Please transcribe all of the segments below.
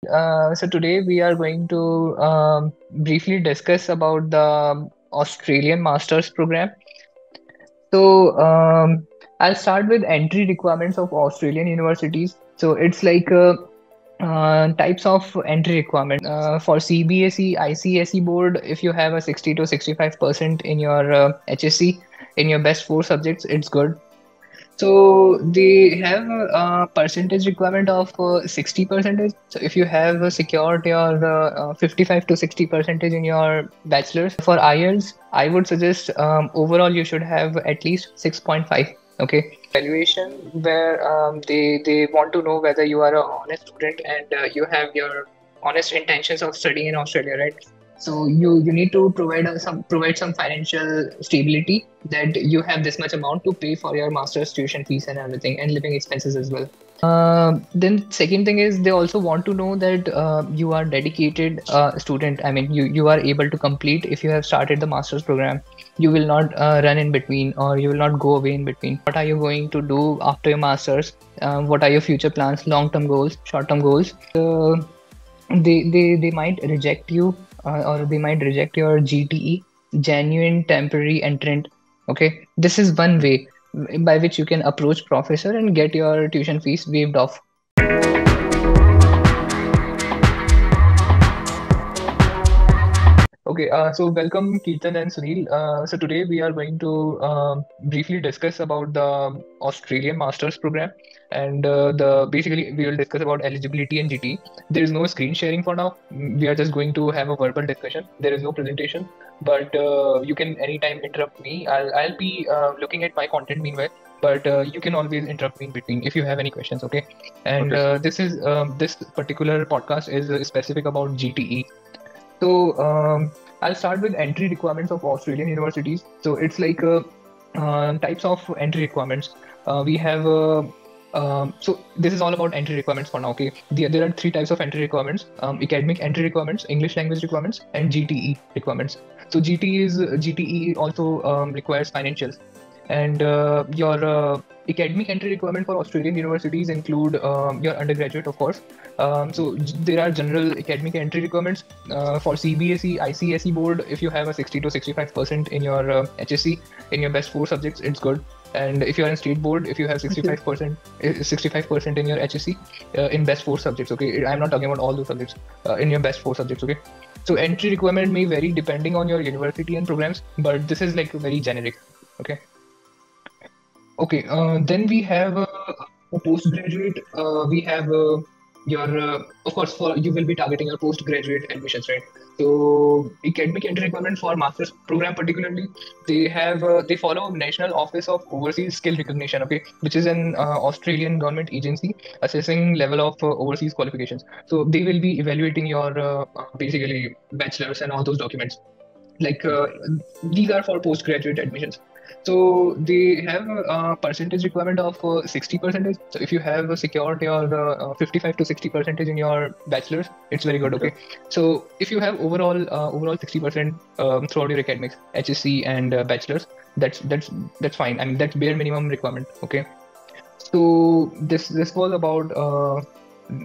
So today we are going to briefly discuss about the Australian Masters program. So I'll start with entry requirements of Australian universities. So it's like types of entry requirement for CBSE, ICSE board. If you have a 60 to 65% in your HSC in your best four subjects, it's good. So they have a percentage requirement of 60 percentage. So if you have secured your 55 to 60 percentage in your bachelor's for IELTS, I would suggest overall you should have at least 6.5. Okay, evaluation where they want to know whether you are a honest student and you have your honest intentions of studying in Australia, right? So you need to provide some financial stability that you have this much amount to pay for your master's tuition fees and everything and living expenses as well. Then second thing is they also want to know that you are dedicated student. I mean, you are able to complete if you have started the master's program. You will not run in between or you will not go away in between. What are you going to do after your master's? What are your future plans, long-term goals, short-term goals? They might reject you or they might reject your GTE, genuine temporary entrant. Okay, this is one way by which you can approach professor and get your tuition fees waived off. Okay, so welcome Keertan and Sunil. So today we are going to briefly discuss about the Australian Masters program, and the basically we will discuss about eligibility and GT. There is no screen sharing for now. We are just going to have a verbal discussion. There is no presentation, but you can anytime interrupt me. I'll be looking at my content meanwhile. But you can always interrupt me in between if you have any questions, okay? And Okay. this particular podcast is specific about GTE. So I'll start with entry requirements of Australian universities. So it's like types of entry requirements. We have so this is all about entry requirements for now. Okay, there are three types of entry requirements: academic entry requirements, English language requirements, and GTE requirements. So GTE also requires financials, and your academic entry requirement for Australian universities include your undergraduate, of course. There are general academic entry requirements for CBSE, ICSE board. If you have a 60 to 65% in your HSC in your best four subjects, it's good. And if you are in state board, if you have Okay. 65% in your HSC in best four subjects, okay. I'm not talking about all those subjects in your best four subjects, okay. So entry requirement may vary depending on your university and programs, but this is like very generic, okay. Okay, then we have a postgraduate. We have your, of course, for you will be targeting your postgraduate admissions, right? So academic entry requirement for master's program particularly, they follow National Office of Overseas Skill Recognition, okay, which is an Australian government agency assessing level of overseas qualifications. So they will be evaluating your basically bachelor's and all those documents like these are for postgraduate admissions. So they have a percentage requirement of 60 percentage. So if you have secured your 55 to 60 percentage in your bachelor's, it's very good. Okay. Okay, so if you have overall 60% throughout your academics, HSC and bachelor's, that's fine. I mean that's bare minimum requirement. Okay, so this was about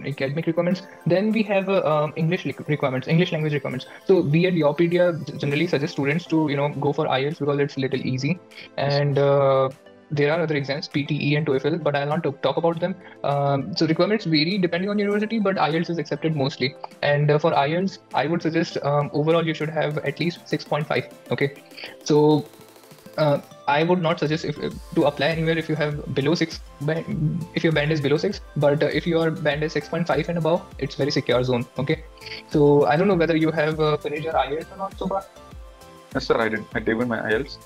academic requirements. Then we have requirements, English language requirements. So we at YourPedia generally suggest students to go for IELTS because it's little easy, Yes. and there are other exams, PTE and TOEFL, but I'll not talk about them. So requirements vary depending on university, but IELTS is accepted mostly. And for IELTS, I would suggest overall you should have at least 6.5. Okay, so I would not suggest if to apply anywhere if you have below six, if your band is below six. But if your band is 6.5 and above, it's very secure zone. Okay, so I don't know whether you have finished your IELTS or not so far. Yes, sir, I did. I gave in my IELTS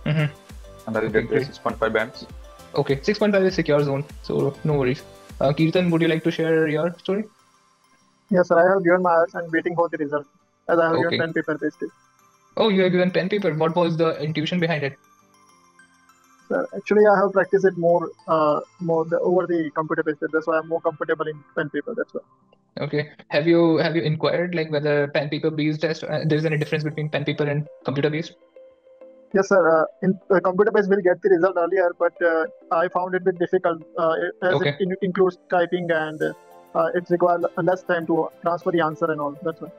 Mm-hmm. and I Okay, did the great. 6.5 bands. Okay, 6.5 is secure zone, so no worries. Kirtan, would you like to share your story? Yes, sir. I have given my hours and waiting for the result as I have given Okay. pen paper based. Oh, you have given pen paper. What was the intuition behind it? Sir, actually, I have practiced it over the computer based. That's why I'm more comfortable in pen paper. That's why. Okay. Have you inquired like whether pen paper based test there's any difference between pen paper and computer based? Yes, sir. In computer based, we'll get the result earlier, but I found it a bit difficult as it Okay. includes typing and it requires less time to transfer the answer and all. That's why.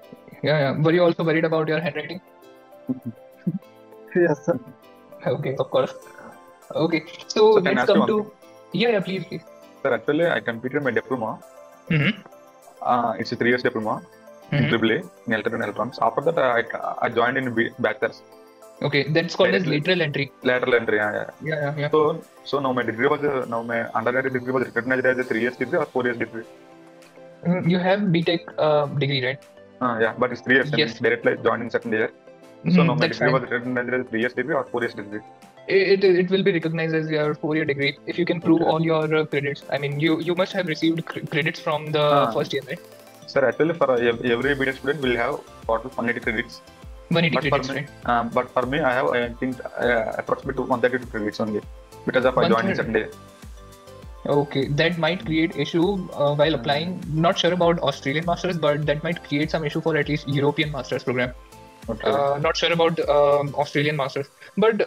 Yeah. Were you also worried about your handwriting? Yes, sir. Okay, of course. Okay, so So can I let's ask you come one to. thing? Yeah, please. Sir, actually, I completed my diploma. Mm-hmm. It's a 3 years diploma in Mm-hmm. AAA in electrical and electronics. After that, I joined in bachelor's. Okay, that's called as Directly lateral entry. lateral entry. Yeah. Yeah. So now my degree was now my undergraduate degree was recognized as a 3 years degree or 4 years degree. You have BTech degree, right? Yeah, but it's 3 years. I mean, Yes. directly joined in second year. So now my That's degree fine. was recognized as a 3 years degree or 4 years degree. It will be recognized as your 4-year degree if you can prove Okay. all your credits. I mean, you must have received credits from the first year, right? Sir, actually for every BTech student will have total 180 credits. 180 But credits, for me, right? but for me, I have I think approximately 132 credits only because of I joined in 130. second year. Okay, that might create issue while applying. Not sure about Australian masters, but that might create some issue for at least European masters program. Okay. Not sure about Australian masters, but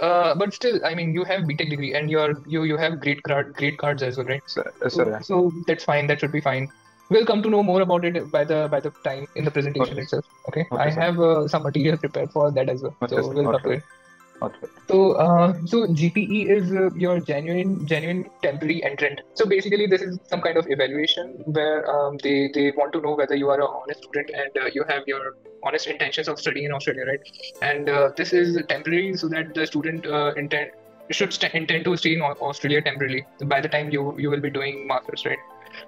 still, I mean, you have BTech degree and you have great cards as well, right? Sir, yeah. So that's fine. That should be fine. We'll come to know more about it by the time in the presentation Okay. itself. Okay, Okay, I sir. have some material prepared for that as well. Okay, So sir. we'll come to Okay. it. Okay. So GPE is your genuine temporary entrant. So basically, this is some kind of evaluation where they want to know whether you are an honest student and you have your honest intentions of studying in Australia, right? And this is temporary, so that the student intend to stay in Australia temporarily. By the time you will be doing masters, right?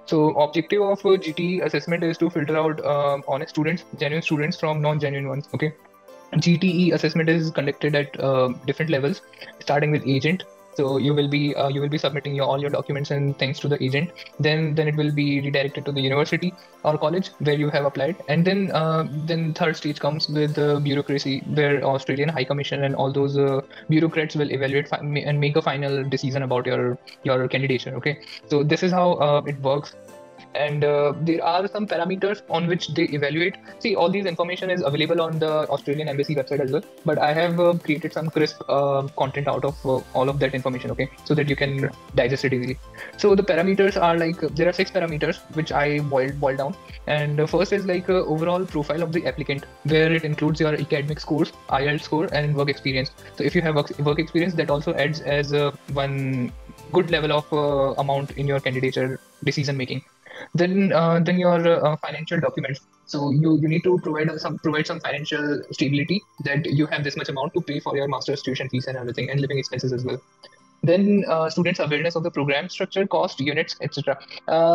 So objective of GTE assessment is to filter out honest students, genuine students from non-genuine ones. Okay. GTE assessment is conducted at different levels, starting with agent. So you will be submitting all your documents and things to the agent. Then it will be redirected to the university or college where you have applied, and then third stage comes with bureaucracy, where Australian High Commission and all those bureaucrats will evaluate and make a final decision about your candidature. Okay, so this is how it works. And there are some parameters on which they evaluate. See, all these information is available on the Australian Embassy website as well, but I have created some crisp content out of all of that information, okay, so that you can digest it easily. So the parameters are like there are 6 parameters which I boiled down, and first is like overall profile of the applicant, where it includes your academic scores, IELTS score, and work experience. So if you have work experience, that also adds as one good level of amount in your candidature decision making. Then your financial documents. So you need to provide some financial stability, that you have this much amount to pay for your master's tuition fees and everything, and living expenses as well. Then students' awareness of the program structure, cost, units, etc.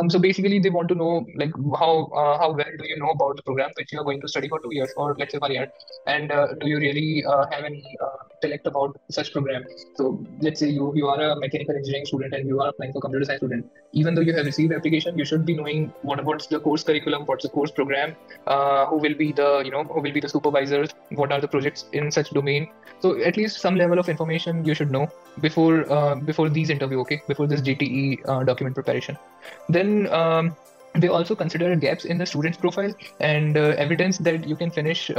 So basically, they want to know like how well do you know about the program which you are going to study for 2 years or let's say for a year, and do you really have any intellect about such program? So let's say you are a mechanical engineering student and you are applying for computer science student. Even though you have received application, you should be knowing what's the course curriculum, what's the course program, who will be the who will be the supervisors, what are the projects in such domain. So at least some level of information you should know before these interview, okay, before this GTE document preparation. Then they also consider gaps in the student's profile and evidence that you can finish.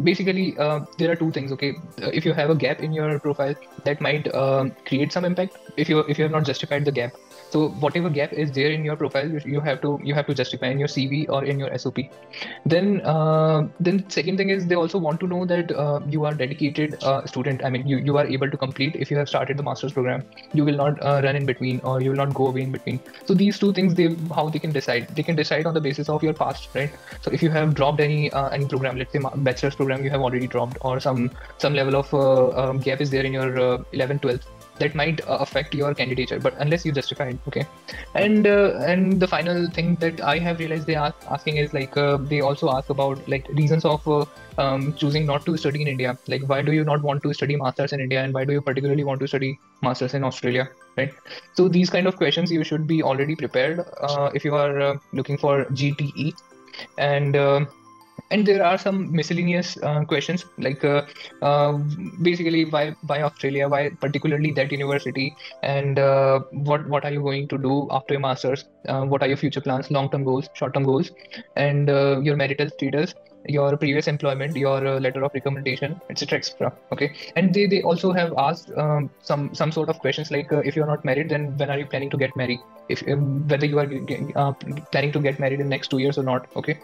Basically, there are two things, okay. If you have a gap in your profile, that might create some impact if you have not justified the gap. So whatever gap is there in your profile, you have to justify in your CV or in your SOP. Then second thing is they also want to know that you are dedicated student. I mean, you are able to complete. If you have started the master's program, you will not run in between, or you will not go away in between. So these two things, how they can decide. They can decide on the basis of your past, right? So if you have dropped any program, let's say bachelor's program, you have already dropped, or some level of gap is there in your 11th, 12th, that might affect your candidature, but unless you justify it, okay. And the final thing that I have realized they are asking is like they also ask about like reasons of choosing not to study in India. Like, why do you not want to study masters in India, and why do you particularly want to study masters in Australia, right? So these kind of questions you should be already prepared if you are looking for GTE. And there are some miscellaneous questions like basically why Australia, why particularly that university, and what are you going to do after your masters, what are your future plans, long term goals, short term goals, and your marital status, your previous employment, your letter of recommendation, etc., etc. Okay, and they also have asked some sort of questions like if you're not married, then when are you planning to get married? If whether you are planning to get married in next 2 years or not. Okay,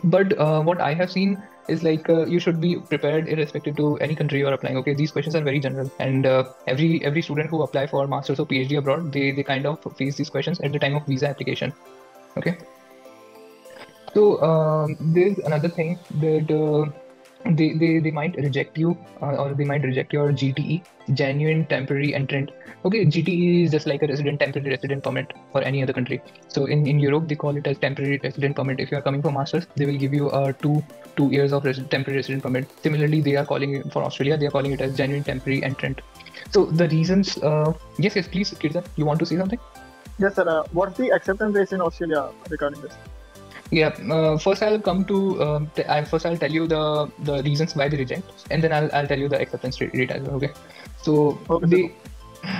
but what I have seen is like you should be prepared irrespective to any country you're applying. Okay, these questions are very general, and every student who apply for masters or PhD abroad, they kind of face these questions at the time of visa application. Okay, so there's another thing that they might reject you or they might reject your GTE, genuine temporary entrant. Okay, GTE is just like a temporary resident permit for any other country. So in Europe they call it as temporary resident permit. If you are coming for masters, they will give you a two years of temporary resident permit. Similarly, they are calling it for Australia. They are calling it as genuine temporary entrant. So the reasons, yes, please, Kirtan, you want to say something? Yes, sir. What's the acceptance rate in Australia regarding this? Yeah, first I'll come to first I'll tell you the reasons why they reject, and then I'll tell you the acceptance rate as well. Okay, so Okay,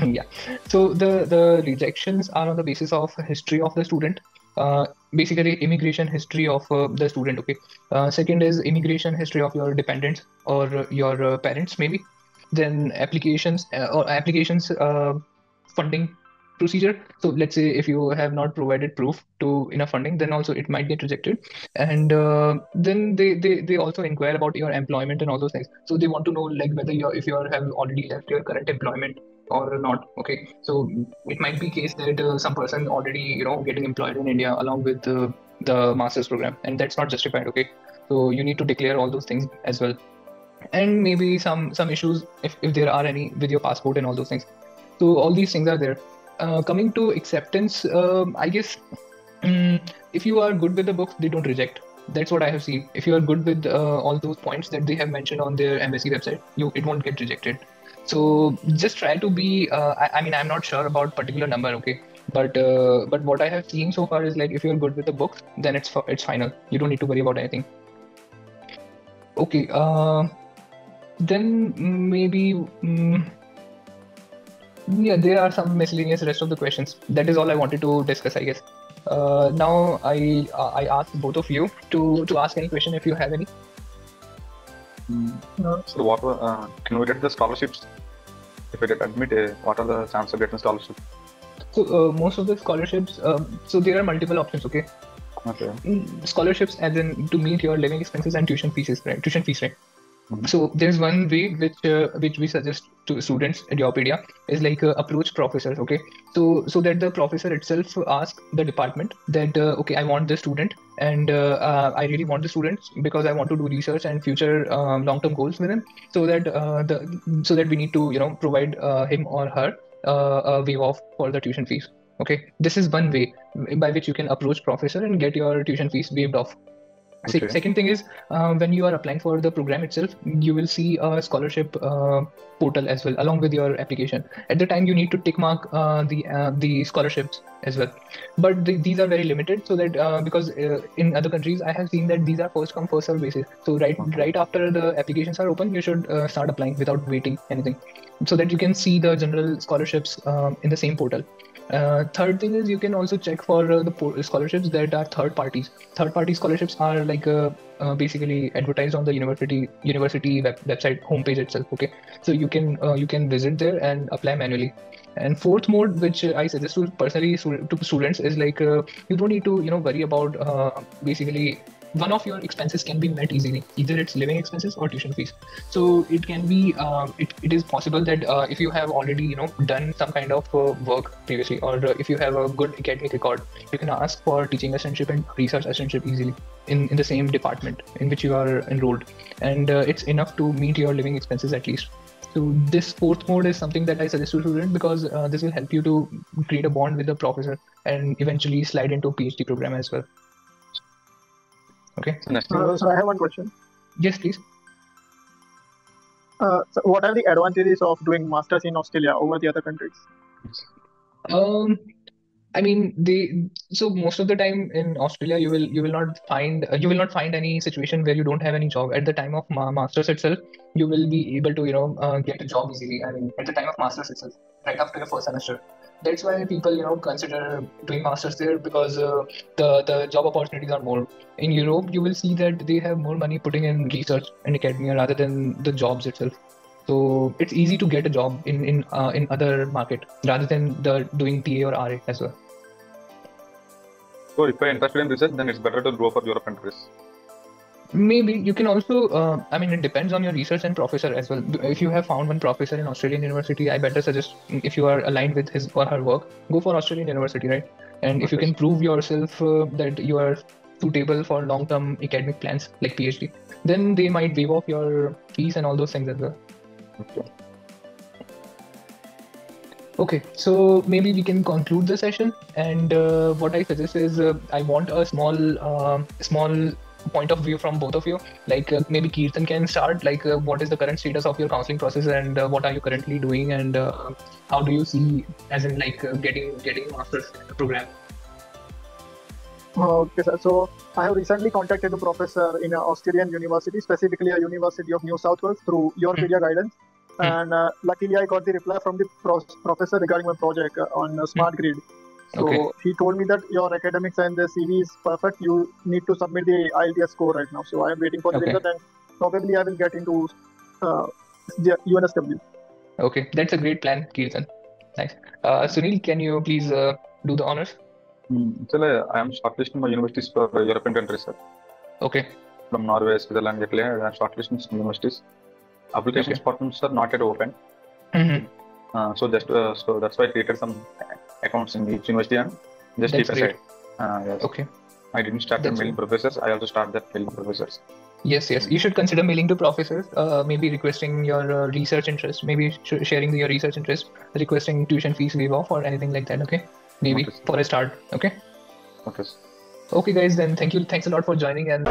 yeah, so the rejections are on the basis of history of the student, basically immigration history of the student. Okay, second is immigration history of your dependents or your parents maybe, then applications funding procedure. So let's say if you have not provided proof to enough funding, then also it might get rejected. And then they also inquire about your employment and all those things. So they want to know like whether you if you have already left your current employment or not. Okay, so it might be case that some person already getting employed in India along with the master's program, and that's not justified. Okay, so you need to declare all those things as well, and maybe some issues if there are any with your passport and all those things. So all these things are there. Coming to acceptance, I guess if you are good with the books, they don't reject. That's what I have seen. If you are good with all those points that they have mentioned on their embassy website, it won't get rejected. So just try to be. I mean, I'm not sure about particular number, okay, but what I have seen so far is like if you're good with the books, then it's final. You don't need to worry about anything. Okay. Then maybe. Yeah, there are some miscellaneous rest of the questions. That is all I wanted to discuss, I guess. Now I ask both of you to ask any question if you have any. So what can we get the scholarships? If we get admitted, what are the chances of getting scholarship? So most of the scholarships, so there are multiple options. Okay. Okay. Scholarships, as in to meet your living expenses and tuition fees, right? Tuition fees, right? So there's one way which we suggest to students at YourPedia is like approach professors. Okay, so that the professor itself ask the department that okay, I want this student, and I really want the students because I want to do research and future long-term goals with him. So that we need to provide him or her a waive off for the tuition fees. Okay, this is one way by which you can approach professor and get your tuition fees waived off. Okay. Second thing is when you are applying for the program itself, you will see a scholarship portal as well along with your application. At the time, you need to tick mark the scholarships as well, but these are very limited. So that because in other countries, I have seen that these are first come first serve basis. So right after the applications are open, you should start applying without waiting anything, so that you can see the general scholarships in the same portal. Third thing is you can also check for the scholarships that are third parties. Third party scholarships are like basically advertised on the university website homepage itself. Okay, so you can visit there and apply manually. And fourth mode, which I suggest to personally to students, is like you don't need to worry about basically one of your expenses can be met easily. Either it's living expenses or tuition fees. So it can be it is possible that if you have already done some kind of work previously, or if you have a good academic record, you can ask for teaching assistantship and research assistantship easily in the same department in which you are enrolled, and it's enough to meet your living expenses at least. So this fourth mode is something that I suggest to students because this will help you to create a bond with the professor and eventually slide into a PhD program as well. Okay. So I have one question. Yes, please. So what are the advantages of doing masters in Australia over the other countries? I mean, so most of the time in Australia, you will not find any situation where you don't have any job. At the time of masters itself, you will be able to get a job easily. I mean, at the time of masters itself, right after your first semester. That's why people, consider doing masters there, because the job opportunities are more. In Europe, you will see that they have more money putting in research and academia rather than the jobs itself. So it's easy to get a job in other market rather than the doing TA or RA as well. So if you're interested in research, then it's better to go for Europe countries. Maybe you can also, it depends on your research and professor as well. If you have found one professor in Australian university, I better suggest, if you are aligned with his or her work, go for Australian university, right? And if you Okay. can prove yourself that you are suitable for long-term academic plans like PhD, then they might waive off your fees and all those things as well. Okay. Okay, so maybe we can conclude the session. And what I suggest is, I want a small point of view from both of you. Like maybe Kirtan can start. Like, what is the current status of your counseling process, and what are you currently doing, and how do you see, as in like getting master's program? Okay, sir. So I have recently contacted a professor in an Australian university, specifically a University of New South Wales, through YourPedia guidance. And luckily, I got the reply from the professor regarding my project on smart grid. So Okay. he told me that your academics and the CV is perfect. You need to submit the IELTS score right now. So I am waiting for the Okay. result, and probably I will get into the UNSW. Okay, that's a great plan, Kirtan. Nice. Sunil, can you please do the honors? Actually, I am shortlisting my universities for European countries, sir. Okay. From Norway, Switzerland, Italy, I am shortlisting some universities. Applications forms are not yet open. Mm-hmm. So that's why I created some accounts in each university and just That's keep great. aside. Yes. Okay. I didn't start That's mailing professors. I also started mailing professors. Yes, you should consider mailing to professors, maybe requesting your research interest, maybe sharing your research interest, requesting tuition fees waive off or anything like that, okay? Maybe Okay. for a start, okay? Okay. Okay, guys, then thanks a lot for joining, and